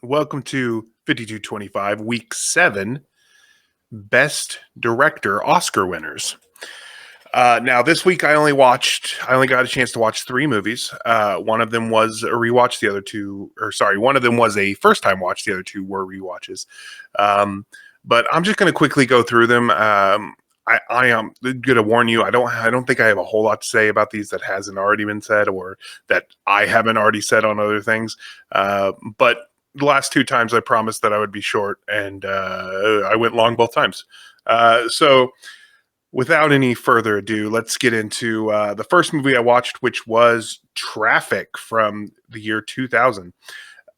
Welcome to 5225, Week 7, Best Director Oscar winners. Now, this week I only got a chance to watch 3 movies. One of them was a rewatch. One of them was a first-time watch. The other 2 were rewatches. But I'm just going to quickly go through them. I am going to warn you. I don't think I have a whole lot to say about these that hasn't already been said, or that I haven't already said on other things. But the last 2 times I promised that I would be short, and I went long both times. So without any further ado, let's get into the first movie I watched, which was Traffic from the year 2000.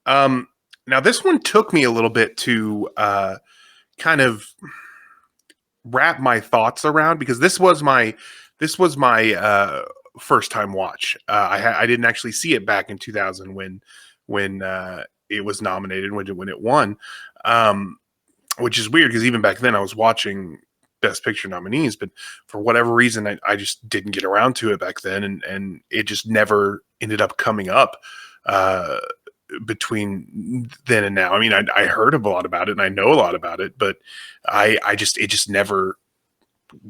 Now, this one took me a little bit to kind of wrap my thoughts around, because this was my first time watch. I didn't actually see it back in 2000 when it was nominated, when it won, which is weird because even back then I was watching Best Picture nominees, but for whatever reason I just didn't get around to it back then, and it just never ended up coming up between then and now. I mean, I heard a lot about it and I know a lot about it, but it just never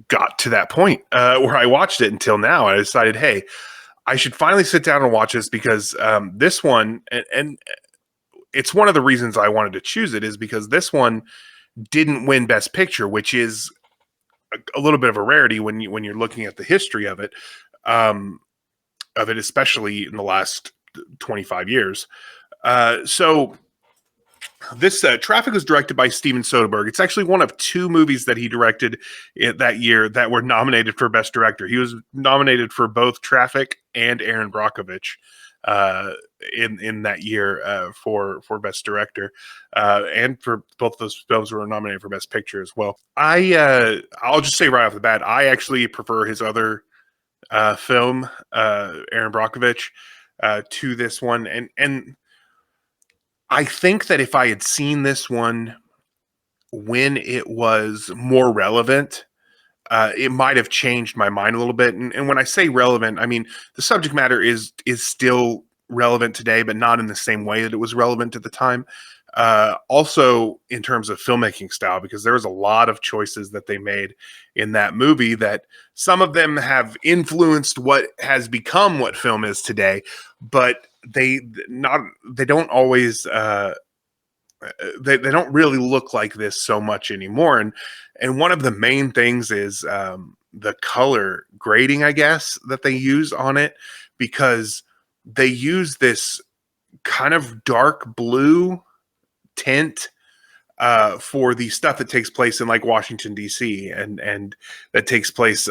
got to that point where I watched it until now. I decided, hey, I should finally sit down and watch this, because this one, and it's one of the reasons I wanted to choose it, is because this one didn't win Best Picture, which is a little bit of a rarity when you're looking at the history of it, especially in the last 25 years. So this Traffic was directed by Steven Soderbergh. It's actually one of 2 movies that he directed that year that were nominated for Best Director. He was nominated for both Traffic and Aaron Brockovich in that year for Best Director, and for both those films were nominated for Best Picture as well. I'll just say right off the bat, I actually prefer his other film, Aaron Brockovich, to this one, and I think that if I had seen this one when it was more relevant, it might have changed my mind a little bit. And when I say relevant, I mean the subject matter is still relevant today, but not in the same way that it was relevant at the time. Also, in terms of filmmaking style, because there was a lot of choices that they made in that movie that some of them have influenced what has become what film is today, but they don't always they don't really look like this so much anymore. And one of the main things is the color grading, I guess, that they use on it, because they use this kind of dark blue tint for the stuff that takes place in like Washington D.C. and that takes place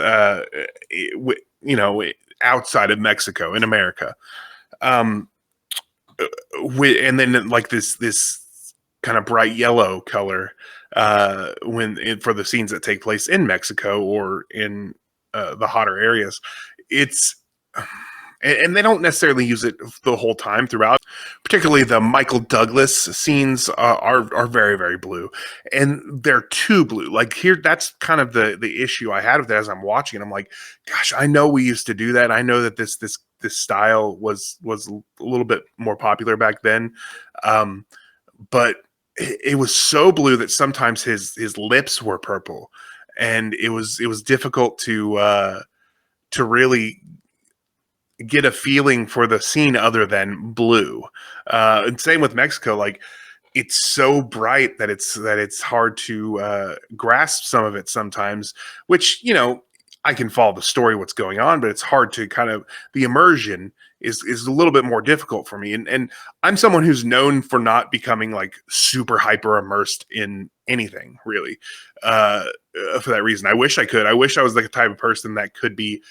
outside of Mexico, in America, and then like this kind of bright yellow color for the scenes that take place in Mexico or in the hotter areas. And they don't necessarily use it the whole time throughout. Particularly the Michael Douglas scenes are very, very blue, and they're too blue. Like here, that's kind of the issue I had with it as I'm watching it. I'm like, gosh, I know we used to do that. I know that this style was a little bit more popular back then, but it was so blue that sometimes his lips were purple, and it was difficult to really get a feeling for the scene other than blue. And same with Mexico. Like, it's so bright that it's hard to grasp some of it sometimes, which, I can follow the story, what's going on, but it's hard to the immersion is a little bit more difficult for me. And I'm someone who's known for not becoming like super hyper immersed in anything, really. For that reason, I wish I could. I wish I was like a type of person that could be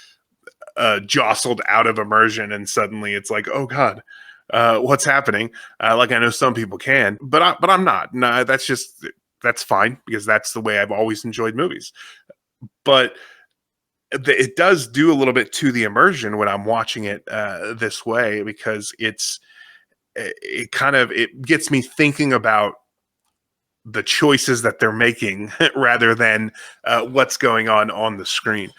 jostled out of immersion, and suddenly it's like, oh God, what's happening? Like I know some people can, but I'm not. No, that's fine, because that's the way I've always enjoyed movies. But it does do a little bit to the immersion when I'm watching it this way, because it gets me thinking about the choices that they're making rather than what's going on the screen.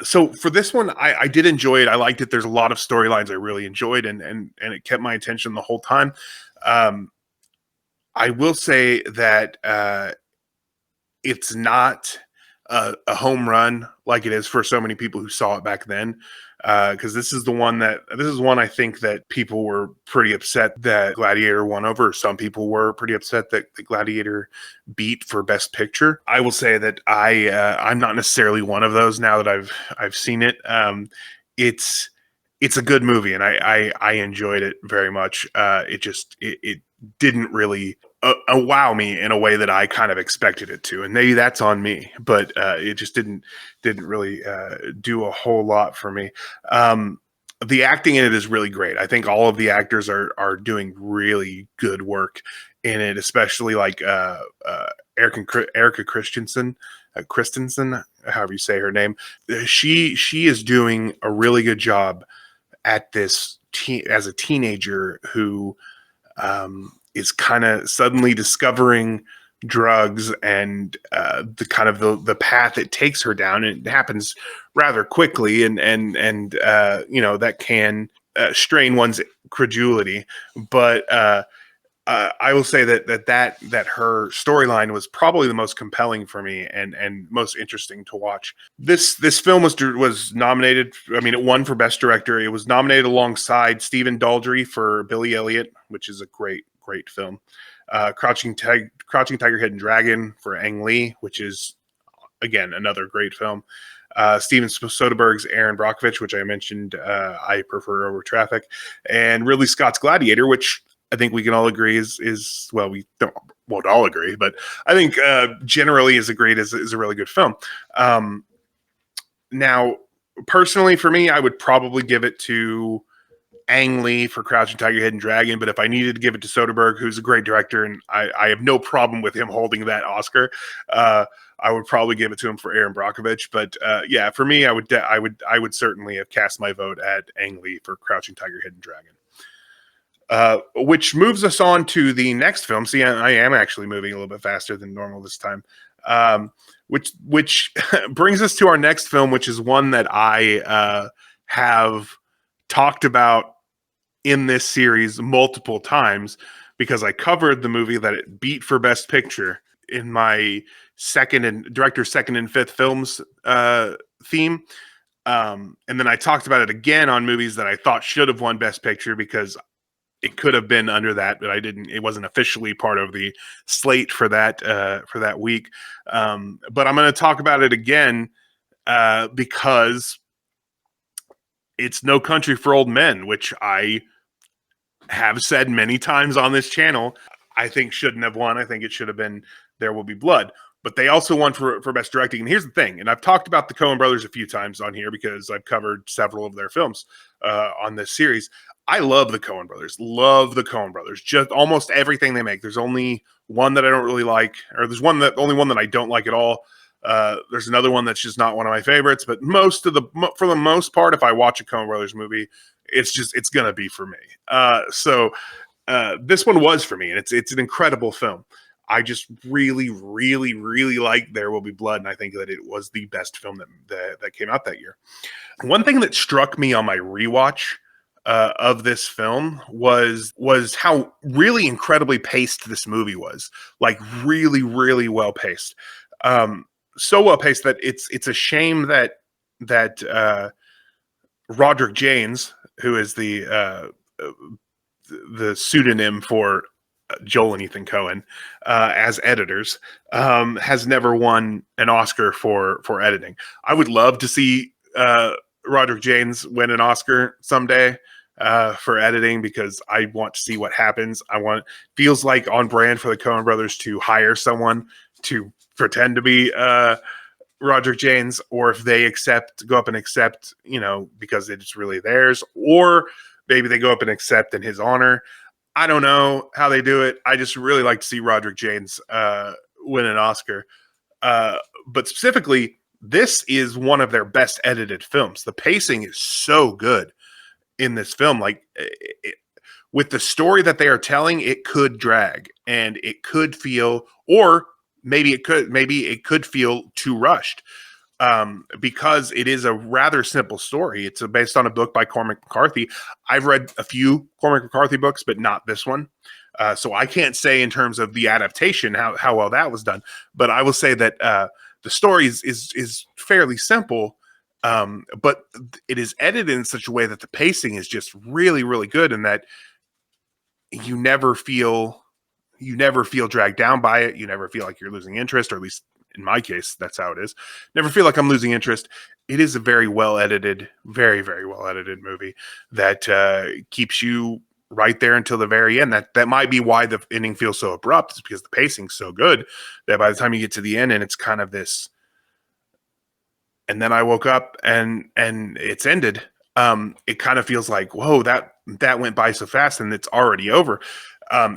So for this one, I did enjoy it. I liked it. There's a lot of storylines I really enjoyed, and it kept my attention the whole time. Um, I will say that it's not a home run like it is for so many people who saw it back then. Because this is one I think that people were pretty upset that Gladiator won over. Some people were pretty upset that the Gladiator beat for Best Picture. I will say that I'm not necessarily one of those now that I've seen it. It's it's a good movie, and I enjoyed it very much. It didn't really wow me in a way that I kind of expected it to, and maybe that's on me. But it just didn't really do a whole lot for me. The acting in it is really great. I think all of the actors are doing really good work in it, especially like Erica Christensen, however you say her name. She is doing a really good job at this as a teenager who is kind of suddenly discovering drugs and the kind of the path it takes her down. And it happens rather quickly, and that can strain one's credulity. But I will say that her storyline was probably the most compelling for me and most interesting to watch. This film was nominated. I mean, it won for Best Director. It was nominated alongside Stephen Daldry for Billy Elliot, which is a great film. Crouching Tiger, Hidden Dragon for Ang Lee, which is again another great film. Steven Soderbergh's Aaron Brockovich, which I mentioned, I prefer over Traffic, and Ridley Scott's Gladiator, which I think we can all agree is well, we won't all agree, but I think generally is a really good film. Now, personally, for me, I would probably give it to Ang Lee for Crouching Tiger, Hidden Dragon, but if I needed to give it to Soderbergh, who's a great director, and I have no problem with him holding that Oscar, I would probably give it to him for Aaron Brockovich. But yeah, for me, I would certainly have cast my vote at Ang Lee for Crouching Tiger, Hidden Dragon. Which moves us on to the next film. See, I am actually moving a little bit faster than normal this time. Which brings us to our next film, which is one that I have talked about in this series multiple times because I covered the movie that it beat for Best Picture in my director's second and fifth films theme. And then I talked about it again on movies that I thought should have won Best Picture because it could have been under that, but it wasn't officially part of the slate for that week. But I'm going to talk about it again because it's No Country for Old Men, which I have said many times on this channel, I think shouldn't have won. I think it should have been There Will Be Blood. But they also won for Best Directing. And here's the thing, and I've talked about the Coen brothers a few times on here because I've covered several of their films on this series. I love the Coen brothers. Just almost everything they make. There's only one that I don't really like, or there's only one that I don't like at all. There's another one that's just not one of my favorites. But for the most part, if I watch a Coen brothers movie, it's gonna be for me. So this one was for me, and it's an incredible film. I just really, really, really like There Will Be Blood, and I think that it was the best film that came out that year. One thing that struck me on my rewatch of this film was how really incredibly paced this movie was. Like really, really well paced. So well paced that it's a shame that Roderick Jaynes, who is the pseudonym for Joel and Ethan Coen as editors, has never won an Oscar for editing. I would love to see Roderick Jaynes win an Oscar someday for editing because I want to see what happens. Feels like on brand for the Coen brothers to hire someone to pretend to be Roderick Jaynes, or if they go up and accept, because it's really theirs, or maybe they go up and accept in his honor. I don't know how they do it. I just really like to see Roderick Jaynes win an Oscar. But specifically, this is one of their best edited films. The pacing is so good in this film. Like with the story that they are telling, it could drag and it could feel, or maybe it could feel too rushed. because it is a rather simple story. It's based on a book by Cormac McCarthy. I've read a few Cormac McCarthy books, but not this one. So I can't say in terms of the adaptation how well that was done. But I will say that the story is fairly simple, but it is edited in such a way that the pacing is just really, really good, and that you never feel dragged down by it. You never feel like you're losing interest, or at least in my case, that's how it is. Never feel like I'm losing interest. It is a very well edited, very, very well edited movie that keeps you right there until the very end. That might be why the ending feels so abrupt, is because the pacing's so good that by the time you get to the end and it's kind of this, and then I woke up and it's ended. It kind of feels like, whoa, that went by so fast and it's already over.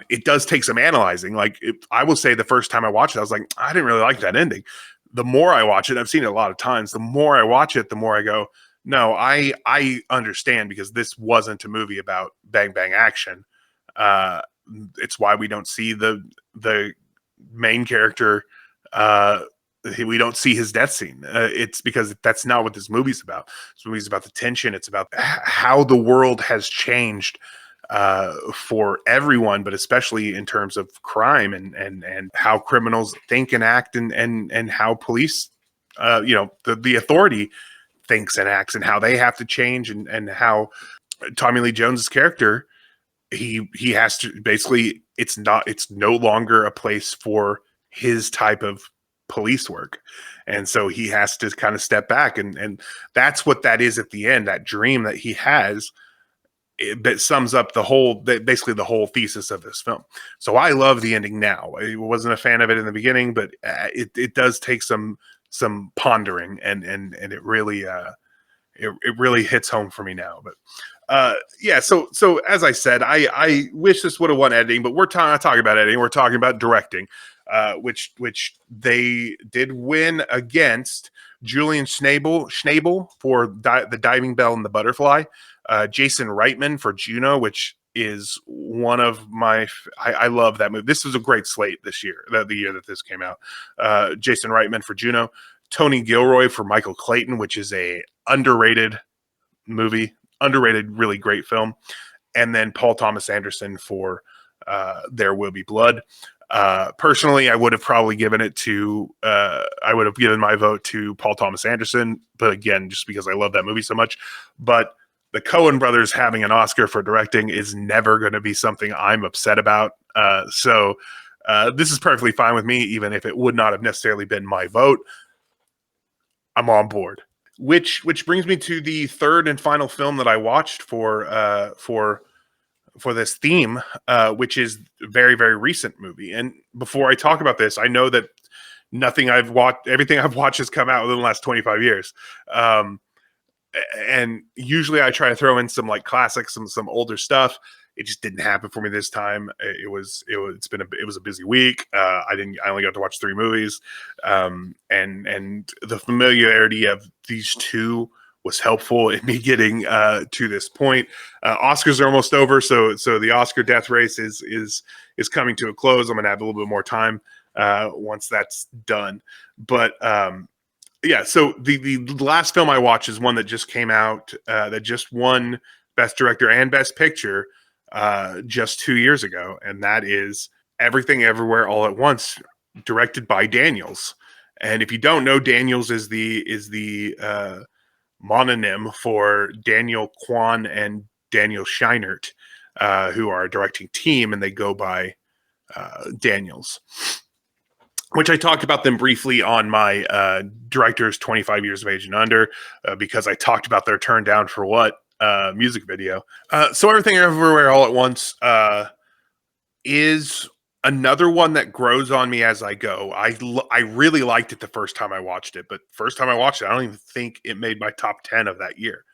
It does take some analyzing. Like, I will say the first time I watched it, I was like, I didn't really like that ending. The more I watch it, I've seen it a lot of times, the more I watch it, the more I go, no, I understand, because this wasn't a movie about bang bang action. It's why we don't see the main character. We don't see his death scene. It's because that's not what this movie's about. This movie's about the tension. It's about how the world has changed for everyone, but especially in terms of crime and how criminals think and act, and how police, the authority thinks and acts, and how they have to change, and how Tommy Lee Jones's character, he has to basically, it's no longer a place for his type of police work, and so he has to kind of step back, and that's what that is at the end, that dream that he has, that sums up basically the whole thesis of this film. So I love the ending now. I wasn't a fan of it in the beginning, but it does take some pondering, and it really it really hits home for me now. But yeah, so as I said, I wish this would have won editing, but we're not talking about editing. We're talking about directing, which they did win against Julian Schnabel for The Diving Bell and the Butterfly, Jason Reitman for Juno, which is one of my I love that movie. This was a great slate this year, the year that this came out. Jason Reitman for Juno, Tony Gilroy for Michael Clayton, which is a underrated movie, really great film, and then Paul Thomas Anderson for There Will Be Blood. Personally, I would have probably given it to I would have given my vote to Paul Thomas Anderson, but again, just because I love that movie so much. But the Coen brothers having an Oscar for directing is never going to be something I'm upset about. So this is perfectly fine with me, even if it would not have necessarily been my vote. I'm on board. Which brings me to the third and final film that I watched for this theme, which is a very, very recent movie. And before I talk about this, I know that everything I've watched has come out within the last 25 years. And usually I try to throw in some like classics, some older stuff. It just didn't happen for me this time. It was a busy week. I only got to watch 3 movies. And the familiarity of these two was helpful in me getting to this point. Oscars are almost over, so the Oscar death race is coming to a close. I'm gonna have a little bit more time once that's done. But yeah, so the last film I watched is one that just came out, that just won Best Director and Best Picture just 2 years ago, and that is Everything Everywhere All at Once, directed by Daniels. And if you don't know, Daniels is the mononym for Daniel Kwan and Daniel Scheinert, who are a directing team, and they go by Daniels, which I talked about them briefly on my Directors 25 Years of Age and Under, because I talked about their Turn Down for What music video. So Everything Everywhere All at Once is another one that grows on me as I go. I really liked it the first time I watched it, but first time I watched it, I don't even think it made my top 10 of that year.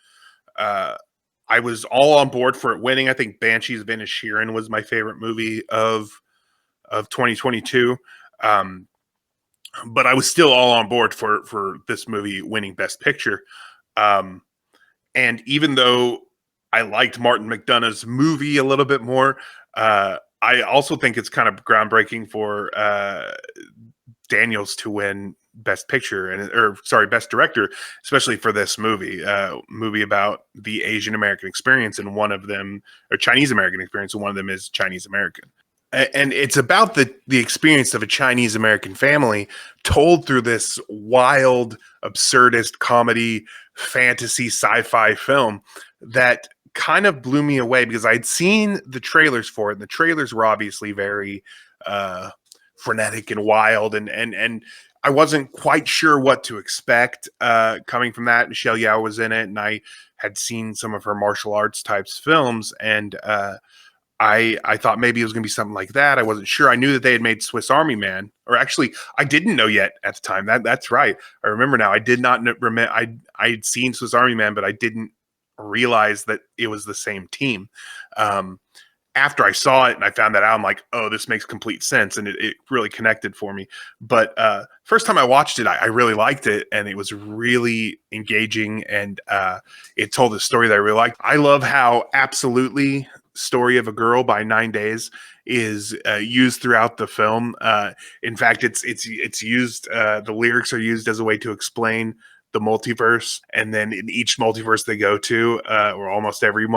I was all on board for it winning. I think Banshees of Inisherin was my favorite movie of 2022. But I was still all on board for this movie winning Best Picture. And even though I liked Martin McDonagh's movie a little bit more, I also think it's kind of groundbreaking for Daniels to win Best Picture or sorry, Best Director, especially for this movie about the Asian American experience, and one of them, or Chinese American experience, and one of them is Chinese American. And it's about the experience of a Chinese American family told through this wild, absurdist comedy, fantasy, sci-fi film that kind of blew me away, because I'd seen the trailers for it, and the trailers were obviously very frenetic and wild, and I wasn't quite sure what to expect coming from that. Michelle Yeoh was in it, and I had seen some of her martial arts types films, and I thought maybe it was going to be something like that. I wasn't sure. I knew that they had made Swiss Army Man, or actually, I didn't know yet at the time. That's right. I remember now. I did not remember. I'd seen Swiss Army Man, but I didn't realize that it was the same team. After I saw it and I found that out, I'm like, oh, this makes complete sense, and it really connected for me. But first time I watched it, I really liked it, and it was really engaging, and it told a story that I really liked. I love how Absolutely Story of a Girl by 9 Days is used throughout the film. In fact, it's used. The lyrics are used as a way to explain the multiverse, and then in each multiverse they go to, or almost every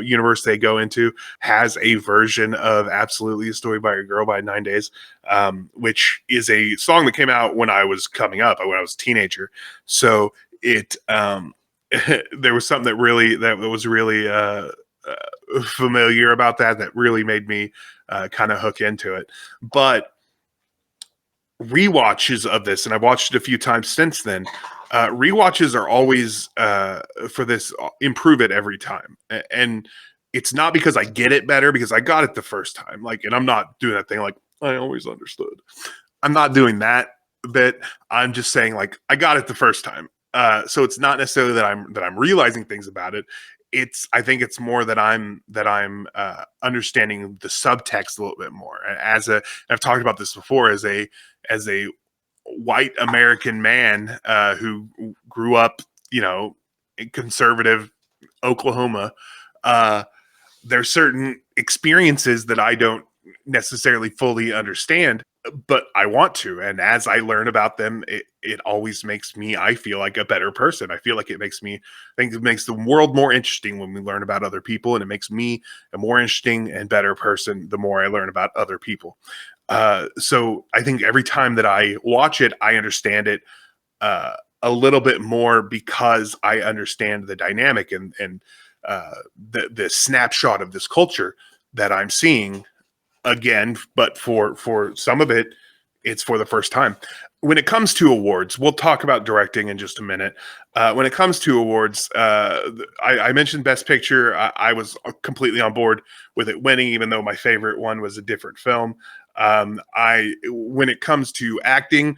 universe they go into, has a version of Absolutely a Story by a Girl by 9 Days, which is a song that came out when I was coming up, when I was a teenager. So it there was something that was really familiar about that really made me kind of hook into it. But rewatches of this, and I've watched it a few times since then. Rewatches are always for this improve it every time, and it's not because I get it better, because I got it the first time. Like, and I'm not doing that thing like I always understood. I'm not doing that bit. I'm just saying like I got it the first time. So it's not necessarily that I'm realizing things about it. I think it's more that I'm understanding the subtext a little bit more. I've talked about this before, as a white American man who grew up, in conservative Oklahoma. There's certain experiences that I don't necessarily fully understand, but I want to. And as I learn about them, it always makes me, I feel like, a better person. I feel like I think it makes the world more interesting when we learn about other people, and it makes me a more interesting and better person the more I learn about other people. So I think every time that I watch it, I understand it a little bit more, because I understand the dynamic and the snapshot of this culture that I'm seeing again. But for some of it, it's for the first time. When it comes to awards, we'll talk about directing in just a minute. When it comes to awards, I mentioned Best Picture. I was completely on board with it winning, even though my favorite one was a different film. When it comes to acting,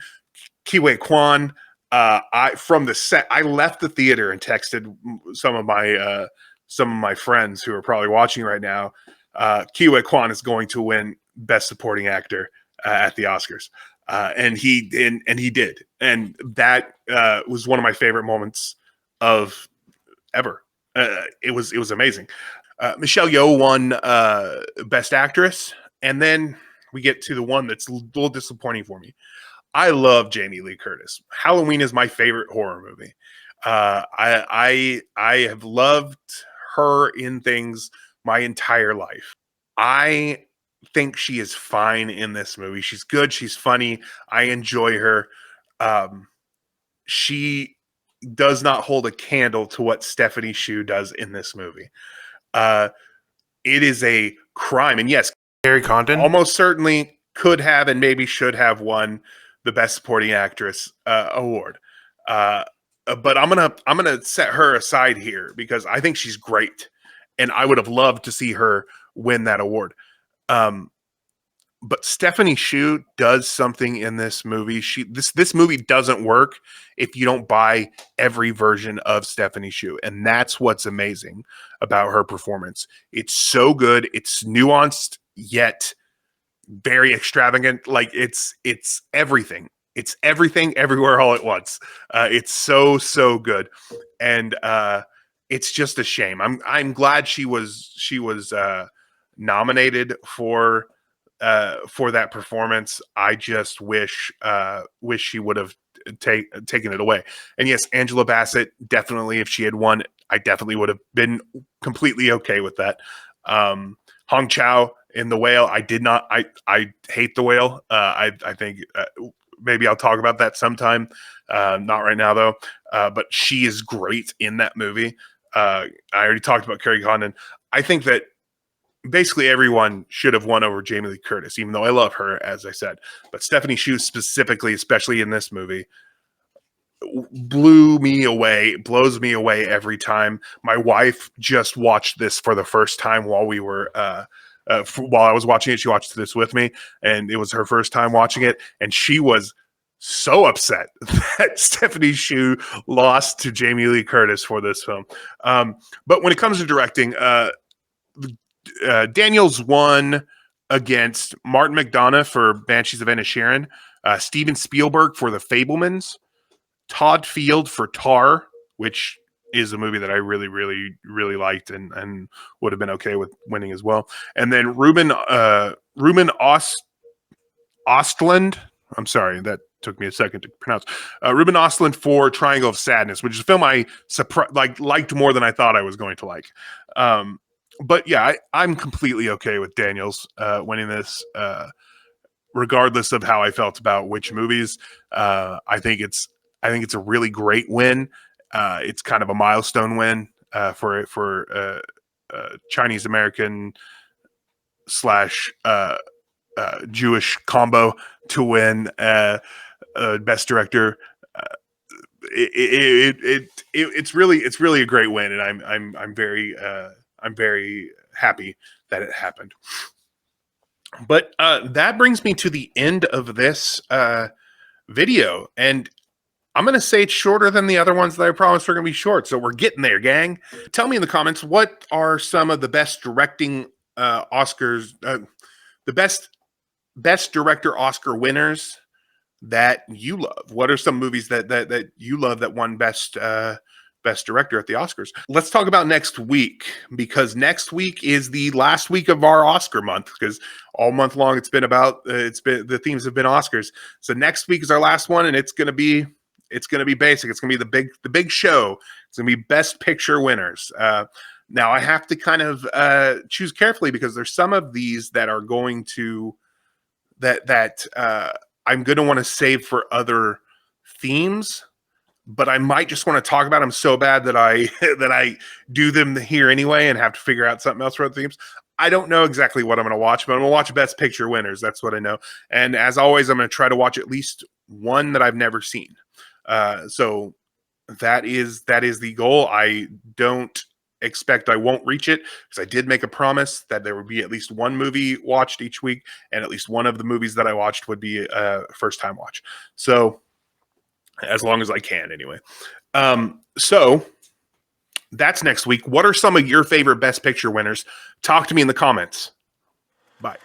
Kiwi Kwan, from the set, I left the theater and texted some of my friends who are probably watching right now. Kiwi Kwan is going to win Best Supporting Actor at the Oscars, and he did, and that was one of my favorite moments of ever. It was amazing. Michelle Yeoh won Best Actress, and then we get to the one that's a little disappointing for me. I love Jamie Lee Curtis. Halloween is my favorite horror movie. I have loved her in things my entire life. I think she is fine in this movie. She's good. She's funny. I enjoy her. She does not hold a candle to what Stephanie Hsu does in this movie. It is a crime. And yes, Carrie Condon almost certainly could have and maybe should have won the Best Supporting Actress award. But I'm gonna set her aside here, because I think she's great, and I would have loved to see her win that award. But Stephanie Hsu does something in this movie. This movie doesn't work if you don't buy every version of Stephanie Hsu, and that's what's amazing about her performance. It's so good. It's nuanced yet very extravagant. Like it's everything. It's everything everywhere all at once. It's so good, and it's just a shame. I'm glad she was nominated for for that performance. I just wish she would have taken it away. And yes, Angela Bassett, definitely, if she had won, I definitely would have been completely okay with that. Hong Chow in The Whale, I did not. I hate The Whale. I think maybe I'll talk about that sometime. Not right now though. But she is great in that movie. I already talked about Carrie Condon. I think that basically everyone should have won over Jamie Lee Curtis, even though I love her, as I said. But Stephanie Hsu specifically, especially in this movie, blows me away every time. My wife just watched this for the first time while we were while I was watching it. She watched this with me, and it was her first time watching it, and she was so upset that Stephanie Hsu lost to Jamie Lee Curtis for this film. But when it comes to directing, Daniels won against Martin McDonagh for Banshees of Inisherin, Steven Spielberg for The Fabelmans, Todd Field for Tar, which is a movie that I really, really, really liked and would have been okay with winning as well. And then Ruben Ostlund. I'm sorry, that took me a second to pronounce. Ruben Ostlund for Triangle of Sadness, which is a film I liked more than I thought I was going to like. But yeah, I'm completely okay with Daniels winning this, regardless of how I felt about which movies. I think it's a really great win. It's kind of a milestone win for Chinese American / Jewish combo to win Best Director. It's really a great win, and I'm very happy that it happened. But that brings me to the end of this video, and I'm going to say it's shorter than the other ones that I promised were going to be short. So we're getting there, gang. Tell me in the comments, what are some of the best directing Oscars, the best director Oscar winners that you love? What are some movies that you love that won best director at the Oscars? Let's talk about next week, because next week is the last week of our Oscar month, because all month long the themes have been Oscars. So next week is our last one, and it's going to be basic. It's going to be the big show. It's going to be Best Picture winners. Now I have to kind of choose carefully, because there's some of these that are going to that I'm going to want to save for other themes, but I might just want to talk about them so bad that I do them here anyway and have to figure out something else for other themes. I don't know exactly what I'm going to watch, but I'm going to watch Best Picture winners. That's what I know. And as always, I'm going to try to watch at least one that I've never seen. So that is the goal. I don't expect I won't reach it, because I did make a promise that there would be at least one movie watched each week, and at least one of the movies that I watched would be a first time watch. So as long as I can anyway. So that's next week. What are some of your favorite Best Picture winners? Talk to me in the comments. Bye.